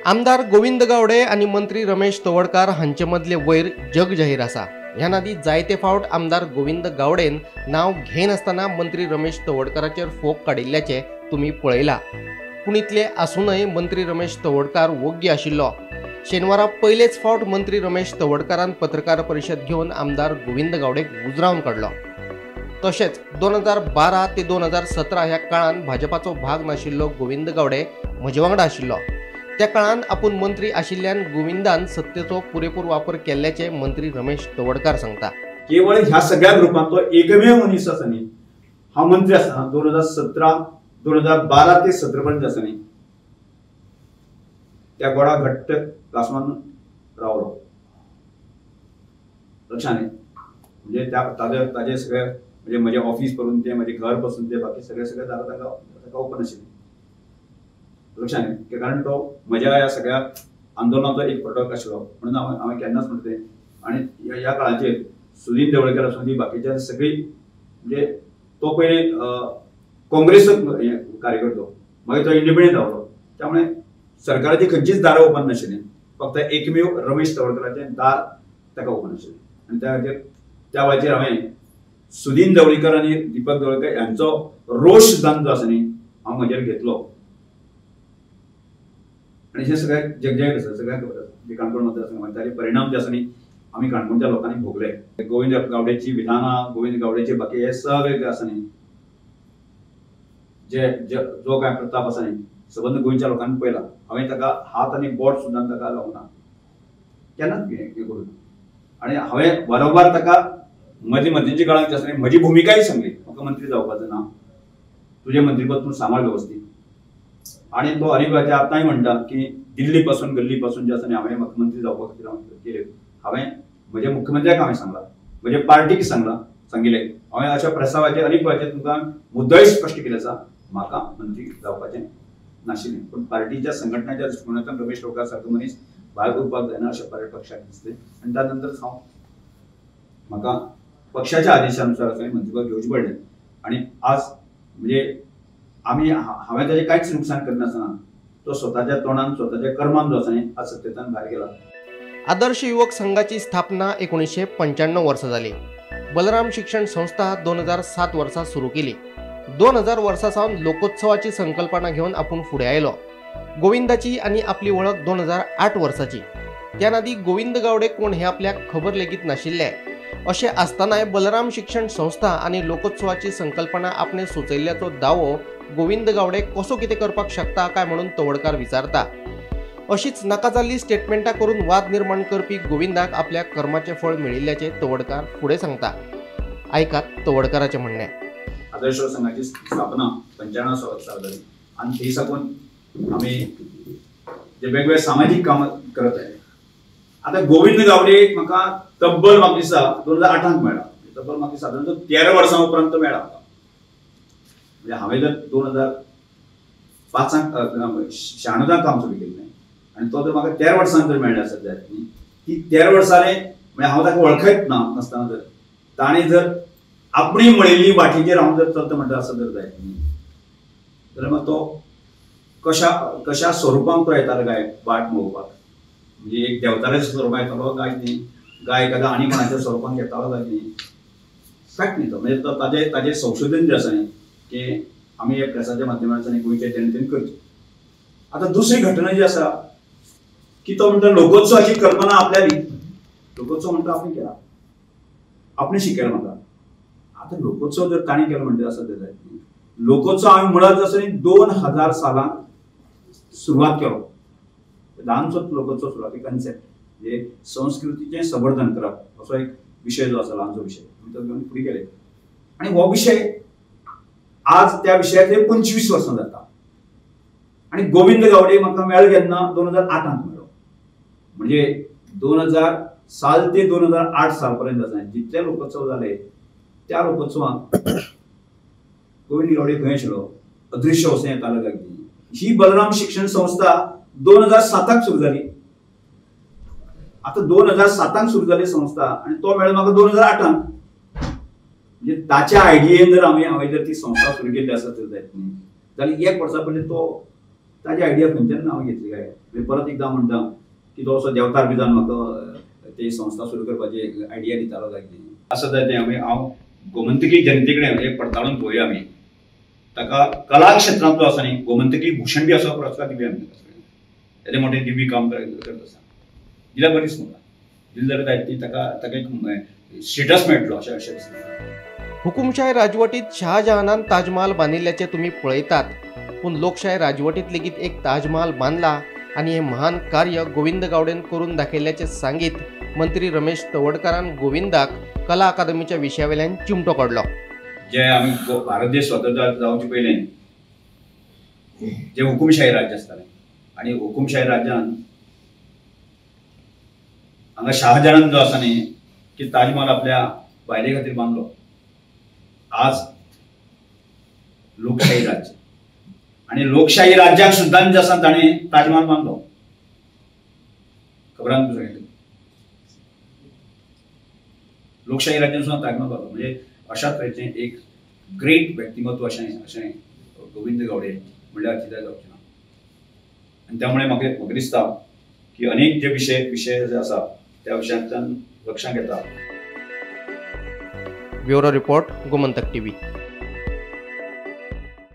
आमदार गोविंद गावडे आणि मंत्री रमेश तवडकार हांचे मधले वैर जग जाहीर आसा। ह्या नादी जायते फावट आमदार गोविंद गावडेन नाव घेन असताना मंत्री रमेश तवडकाराचेर फोग काडिल्ल्याचे तुम्ही पळयला। पूण इतले आसूनय मंत्री रमेश तवडकार वोग्य आशिल्लो। शेनवारा पयलेच फावट मंत्री रमेश तवडकारान पत्रकार परिशद घेवन आमदार गोविंद गावडेक गुजरावन काडलो। तशेंच 2012 ते 2017 ह्या काळान भाजपाचो भाग नाशिल्लो गोविंद गावडे म्हजे वांगडा आशिल्लो। त्या काळान आपूण मंत्री आशिल्ल्यान गोविंदान सत्तेचो पुरेपूर वापर केल्ल्याचे मंत्री रमेश तवडकार सांगता। केवळ ह्या सगळ्या ग्रुपांतलो एकमेव मनीस आसा न्ही, हा मंत्री आसा 2012 ते 17 पर्यंत आसा न्ही, त्या गोडा घट्ट घासून रावलो। लक्षात म्हणजे ताजे सगळे म्हणजे म्हजे ऑफिस पसून ते म्हजे घर पसून ते बाकी सगळे दारां ताका ओपन आशिल्ली। लक्षात कारण तो म्हज्या ह्या सगळ्या आंदोलनाचो एक प्रोडक्ट आशिल्लो म्हणून हांवें केन्नाच म्हणलें। आनी ह्या काळाचेर सुदीन देवळकर आसूं दी बाकीच्या सगळी म्हणजे तो पयलीं काँग्रेस कार्यकर्तो मागीर तो इंडिपेंडंट जालो, त्यामुळे सरकाराची खंयचीच दारां ओपन नाशिल्लीं, फक्त एकमेव रमेश तवडकराचें दार ताका ओपन आशिल्लें। आनी त्या वेळाचेर हांवें सुदीन देवळकर आनी दीपक देवळकर हांचो रोश सिद्धांत जो आसा न्ही हांव म्हजेर घेतलो। आणि हे सगळ्या जगजाहीर आसा, सगळ्यांक खबर आसा जे काणकोण मतदारसंघात ताचे परिणाम जे आसा न्ही आमी काणकोणच्या लोकांनी भोगले। गोविंद गावडेची विधानां, गोविंद गावडेचे बाकी हे सगळे जे आसा न्ही जो काय प्रताप आसा न्ही सबंद गोंयच्या लोकांनी पळयला। हांवें ताका हात आनी बोट सुद्दां ताका लावना केन्नाच हे करून। आनी हांवें बरोबर ताका म्हजी मदींच्या काळांत जे आसा न्ही म्हजी भुमिकाय सांगली, म्हाका मंत्री जावपाचें ना, तुजें मंत्रीपद तूं सांबाळ वेवस्थीत। आणि तो हरिभाचे आतांय म्हणटा की दिल्ली पासून गल्ली पासून जे आसा न्ही हांवें म्हाका मंत्री जावपा खातीर केले। हांवें म्हज्या मुख्यमंत्र्याक हांवें सांगलां, म्हज्या पार्टीक सांगिल्लें। हांवें अशा प्रस्तावाचेर अनेक वेळाचेर तुमकां मुद्दय स्पश्ट केलें आसा, म्हाका मंत्री जावपाचें नाशिल्लें। पूण पार्टीच्या संघटनाच्या दृश्टिकोनांतल्यान रमेश तवडकार सारको मनीस भायर उरपाक जायना अशें पक्षाक दिसलें। आनी त्या नंतर म्हाका पक्षाच्या आदेशानुसार मंत्रीपद घेवचें पडलें। आनी आज म्हणजे हांवें ताजें कांयच नुकसान करनासतना तो स्वताच्या तोंडान स्वताच्या कर्मान जो आसा न्ही आज सत्तेंतल्यान भायर गेला। आदर्श युवक संघाची स्थापना 1995 वर्सा जाली। बलराम शिक्षण संस्था 2007 वर्सा सुरू केली। 2000 वर्सा सावन लोकोत्सवाची संकल्पना घेवन आपूण फुडें आयलो। गोविंदाची आनी आपली वळख 2008 वर्साची। त्या नादी गोविंद गावडे कोण हे आपल्याक खबर लेगीत नाशिल्ले। अशें आसतनाय बलराम शिक्षण संस्था आनी लोकोत्सवाची संकल्पना आपणे सुचयल्ल्याचो दावो गोविंद गावडे कसो कितें करपाक शकता काय म्हणून तवडकार विचारता। अशीच नाका जाल्ली स्टेटमेंटां करून वाद निर्माण करपी गोविंदाक आपल्या कर्माचें फळ मेळिल्ल्याचे तवडकार फुडें सांगता। आयकात तवडकाराचें म्हणणें। आदर्श संघाची स्थापना 95 वर्सा जाली आनी थंय साकून आमी जे वेगवेगळे सामाजीक कामां करत आहे। आता गोविंद गावडे म्हाका तब्बल म्हाका दिसता 2008 मेळ्ळा, तब्बल म्हाका साधारण 13 वर्सां उपरांत मेळ्ळा। म्हणजे हांवें जर 2005 96 काम सुरू केल्लें आनी तो जर म्हाका 13 वर्सांक जर मेळ्ळें आसत जायत न्ही, ती 13 वर्सांनी म्हणजे हांव ताका वळखयत नासतना जर ताणें जर आपणी मळिल्ली वाटेचेर हांव जर चलता म्हणटा आसत जर जायत न्ही जाल्यार मागीर तो कशा स्वरुपांत तो येतालो गाय वाट मोवपाक। म्हणजे एक देवताराच्या स्वरुपांत येतालो गाय न्ही, गाय एखाद्या आनी कोणाच्या स्वरुपांत येतालो गाय न्ही, फॅक्ट न्ही तो। म्हणजे तो ताजें संशोधन जें आसा न्ही की आमी ह्या प्रेसाच्या माध्यमांतल्यान गोंयच्या जनतेन करचें। आतां दुसरी घटना जी आसा की तो म्हणटा लोकोत्सवाची कल्पना आपल्याली, लोकोत्सव म्हणटा आपण केला, आपण शिकयला म्हाका। आतां लोकोत्सव जर ताणें केलो म्हणटा आसत जाल्यार लोकोत्सव हांवें मुळात जसो 2000 सालांत सुरवात केलो। ल्हानसोच लोकोत्सव सुरवाती कन्सेप्ट म्हणजे संस्कृतीचें संवर्धन करप असो एक विशय जो आसा, ल्हानसो विशय तो घेवन फुडें गेले। आनी हो विशय आज त्या विशयाचे 25 वर्सां जाता। आनी गोविंद गावडे म्हाका मेळ्ळो केन्ना 2008 मेळ्ळो। म्हणजे 2000 साल ते 2008 साल पर्यंत आसा जितले लोकोत्सव जाले त्या लोकोत्सवांत गोविंद गावडे खंय आशिल्लो, अदृश्य वचून येतालो काय। ही बलराम शिक्षण संस्था 2007 सुरू जाली। आता 2007 सुरू जाली संस्था आनी तो मेळ्ळो म्हाका 2008। म्हणजे ताच्या आयडियेन जर हांवें जर ती संस्था सुरू केल्ली आसत जायत न्ही जाल्यार 1 वर्सा पयलीं तो ताजी आयडिया खंयच्यान हांवें घेतली काय म्हणजे परत एकदां म्हणटा की तो असो देंवचार बी जावन म्हाका ती संस्था सुरू करपाची आयडिया दितालो जाय असं जाय तें हांव गोमंतकी जनते कडेन एक पडताळून पळोवया आमी ताका कला क्षेत्रांतलो आसा न्ही गोमंतकी भूषण बी असो पुरस्कार दिवया आमी येदे मोठे दिव्य काम करत आसा दिल्यार बरीच म्हाका दिली जाल्यार काय ती ताका एक स्टेटस मेळटलो अशें दिसता. हुकुमशाही राजवटीत शहाजहानान ताजमहाल बांधिल्ल्याचे तुम्ही पळयतात पण लोकशाही राजवटीत लेगीत एक ताजमहाल बांधला आणि हे महान कार्य गोविंद गावडेन करून दाखयल्याचे सांगीत मंत्री रमेश तवडकरान गोविंदाक कला अकादमीच्या विशयावेल्यान चिमटो काडलो. जे आमी भारत देश स्वतंत्र जावचे पयलें जे हुकुमशाही राज्य आसतालें आनी हुकुमशाही राज्यान हांगा शहाजहान जो आसा न्ही की ताजमहाल आपल्या बायले खातीर बांदलो. आज लोकशाही राज्य आणि लोकशाही राज्याक सुद्दां जे आसा ताणें ताजमहाल बांदलो. खबरान तुका सांगितलें लोकशाही राज्यान सुद्दां ताजमहाल बांदलो म्हणजे अशा तरेचें एक ग्रेट व्यक्तिमत्व अशें गोविंद गावडे म्हणल्यार अतिशय जावचें ना. आनी त्यामुळे म्हाका दिसता की अनेक जे विशय जे आसा त्या विशयांतल्यान लक्षांत येता. Bureau report Gomantak TV.